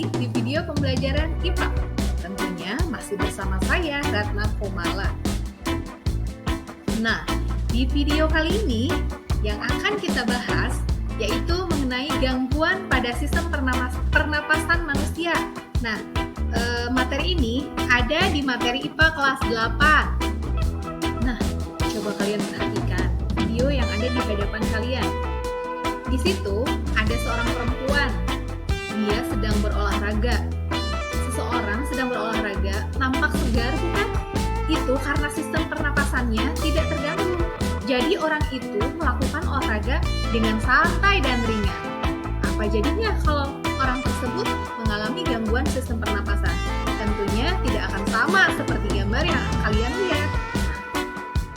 lagi di video pembelajaran IPA. Tentunya masih bersama saya, Ratna Komala. Nah, di video kali ini yang akan kita bahas yaitu mengenai gangguan pada sistem pernapasan manusia. Nah, materi ini ada di materi IPA kelas 8. Nah, coba kalian perhatikan video yang ada di hadapan kalian. Di situ ada seorang perempuan. Dia sedang berolahraga. Seseorang sedang berolahraga nampak segar, bukan? Itu karena sistem pernapasannya tidak terganggu. Jadi orang itu melakukan olahraga dengan santai dan ringan. Apa jadinya kalau orang tersebut mengalami gangguan sistem pernapasan? Tentunya tidak akan sama seperti gambar yang kalian lihat.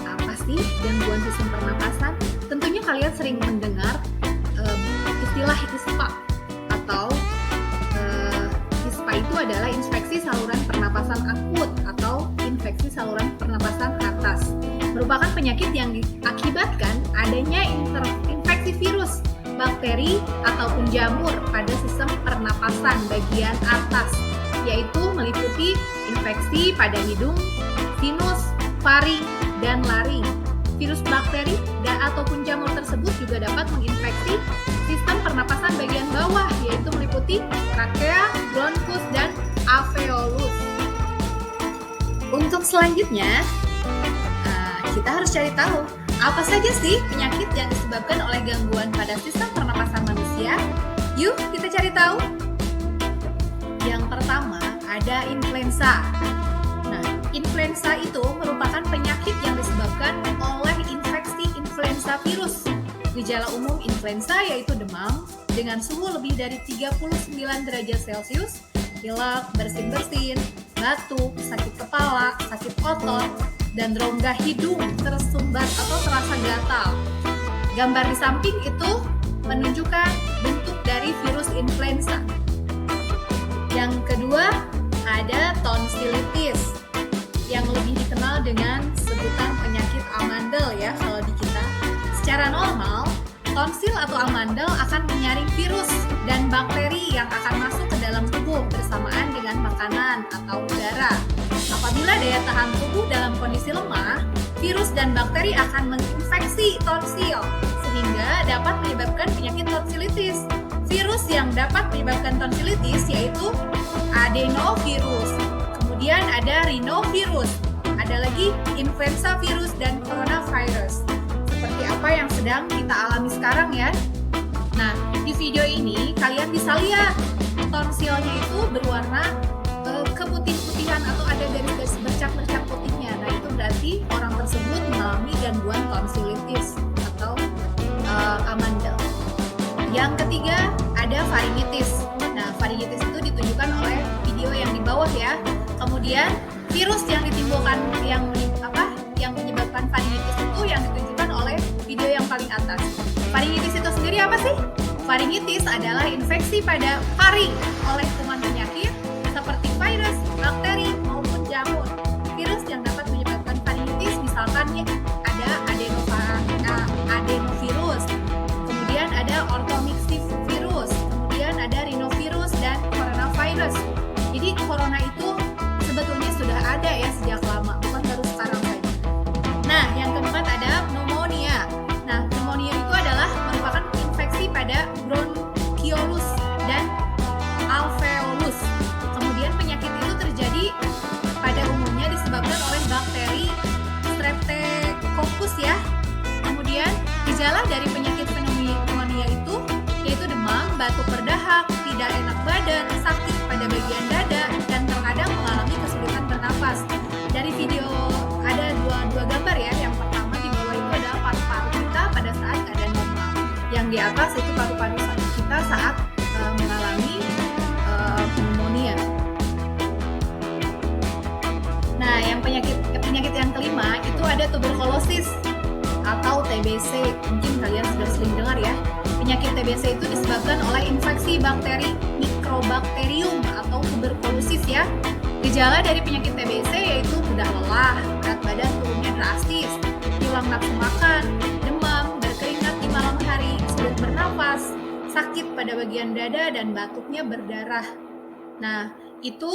Apa sih gangguan sistem pernapasan? Tentunya kalian sering mendengar istilah ISPA atau ISPA itu adalah infeksi saluran pernapasan akut atau infeksi saluran pernapasan atas. Merupakan penyakit yang diakibatkan adanya infeksi virus, bakteri, ataupun jamur pada sistem pernapasan bagian atas, yaitu meliputi infeksi pada hidung, sinus, faring, dan laring. Virus bakteri ataupun jamur tersebut juga dapat menginfeksi sistem pernapasan bagian bawah, yaitu meliputi trakea, bronkus, dan alveolus. Untuk selanjutnya, kita harus cari tahu apa saja sih penyakit yang disebabkan oleh gangguan pada sistem pernapasan manusia. Yuk kita cari tahu. Yang pertama ada influenza. Nah, influenza itu merupakan penyakit yang disebabkan oleh infeksi influenza virus. Gejala umum influenza yaitu demam dengan suhu lebih dari 39 derajat Celcius, pilek, bersin-bersin, batuk, sakit kepala, sakit otot, dan rongga hidung tersumbat atau terasa gatal. Gambar di samping itu menunjukkan bentuk dari virus influenza. Yang kedua ada tonsilitis yang lebih dikenal dengan sebutan penyakit amandel ya kalau di kita. Secara normal, tonsil atau amandel akan menyaring virus dan bakteri yang akan masuk ke dalam tubuh bersamaan dengan makanan atau udara. Apabila daya tahan tubuh dalam kondisi lemah, virus dan bakteri akan menginfeksi tonsil sehingga dapat menyebabkan penyakit tonsilitis. Virus yang dapat menyebabkan tonsilitis yaitu adenovirus. Kemudian ada rhinovirus, ada lagi influenza virus dan coronavirus. Seperti apa yang sedang kita alami sekarang ya. Nah, di video ini kalian bisa lihat tonsilnya itu berwarna keputih-putihan atau ada garis-garis bercak-bercak putihnya. Nah, itu berarti orang tersebut mengalami gangguan tonsilitis atau amandel. Yang ketiga ada faringitis. Nah, faringitis itu ditunjukkan oleh video yang di bawah ya. Kemudian virus yang ditimbulkan yang menyebabkan faringitis itu yang ditunjukkan oleh video yang paling atas. Faringitis itu sendiri apa sih? Faringitis adalah infeksi pada faring oleh kuman penyakit seperti virus, bakteri, maupun jamur. Virus yang dapat menyebabkan faringitis misalkan ada adenovirus, kemudian ada orthomyxvirus, kemudian ada rhinovirus dan coronavirus. Jadi corona itu sebetulnya sudah ada ya sejak lama, bukan baru sekarang saja. Nah, yang keempat ada pneumonia. Nah, pneumonia itu adalah merupakan infeksi pada bronchiolus dan alveolus. Kemudian penyakit itu terjadi pada umumnya disebabkan oleh bakteri Streptococcus ya. Kemudian gejala dari penyakit pneumonia itu yaitu demam, batuk berdahak, tidak enak badan, sakit pada bagian dada, dan terkadang mengalami kesulitan bernafas. Dari video ada dua gambar ya. Yang pertama di bawah itu adalah paru-paru kita pada saat keadaan normal. Yang di atas itu paru-paru kita saat mengalami pneumonia. Nah, yang penyakit yang kelima itu ada tuberkulosis atau TBC. Mungkin kalian sudah sering dengar ya. Penyakit TBC itu disebabkan oleh infeksi bakteri Mycobacterium atau tuberkulosis ya. Gejala dari penyakit TBC yaitu mudah lelah, berat badan turunnya drastis, hilang nafsu makan, demam, berkeringat di malam hari, sulit bernafas, sakit pada bagian dada, dan batuknya berdarah. Nah, itu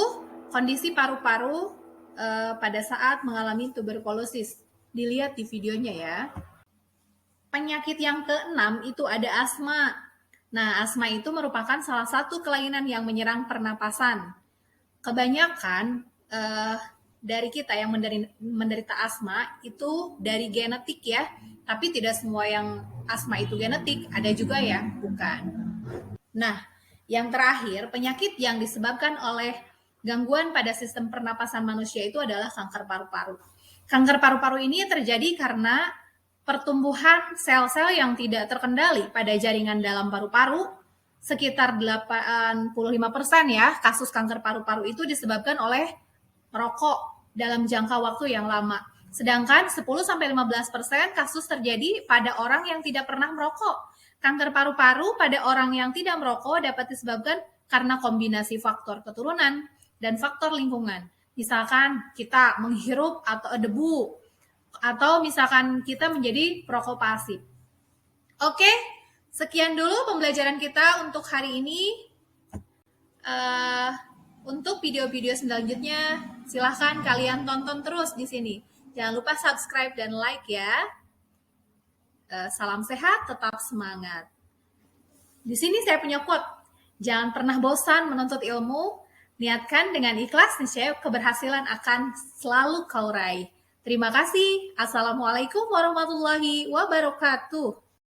kondisi paru-paru pada saat mengalami tuberkulosis. Dilihat di videonya ya. Penyakit yang keenam itu ada asma. Nah, asma itu merupakan salah satu kelainan yang menyerang pernapasan. Kebanyakan dari kita yang menderita asma itu dari genetik ya, tapi tidak semua yang asma itu genetik, ada juga ya bukan. Nah, yang terakhir, penyakit yang disebabkan oleh gangguan pada sistem pernapasan manusia itu adalah kanker paru-paru. Kanker paru-paru ini terjadi karena pertumbuhan sel-sel yang tidak terkendali pada jaringan dalam paru-paru. Sekitar 85% ya kasus kanker paru-paru itu disebabkan oleh merokok dalam jangka waktu yang lama. Sedangkan 10-15% kasus terjadi pada orang yang tidak pernah merokok. Kanker paru-paru pada orang yang tidak merokok dapat disebabkan karena kombinasi faktor keturunan dan faktor lingkungan. Misalkan kita menghirup atau debu, atau misalkan kita menjadi perokok pasif. Oke, sekian dulu pembelajaran kita untuk hari ini. Untuk video-video selanjutnya, silahkan kalian tonton terus di sini. Jangan lupa subscribe dan like ya. Salam sehat, tetap semangat. Di sini saya punya quote, jangan pernah bosan menuntut ilmu, niatkan dengan ikhlas, niscaya keberhasilan akan selalu kau raih. Terima kasih. Assalamualaikum warahmatullahi wabarakatuh.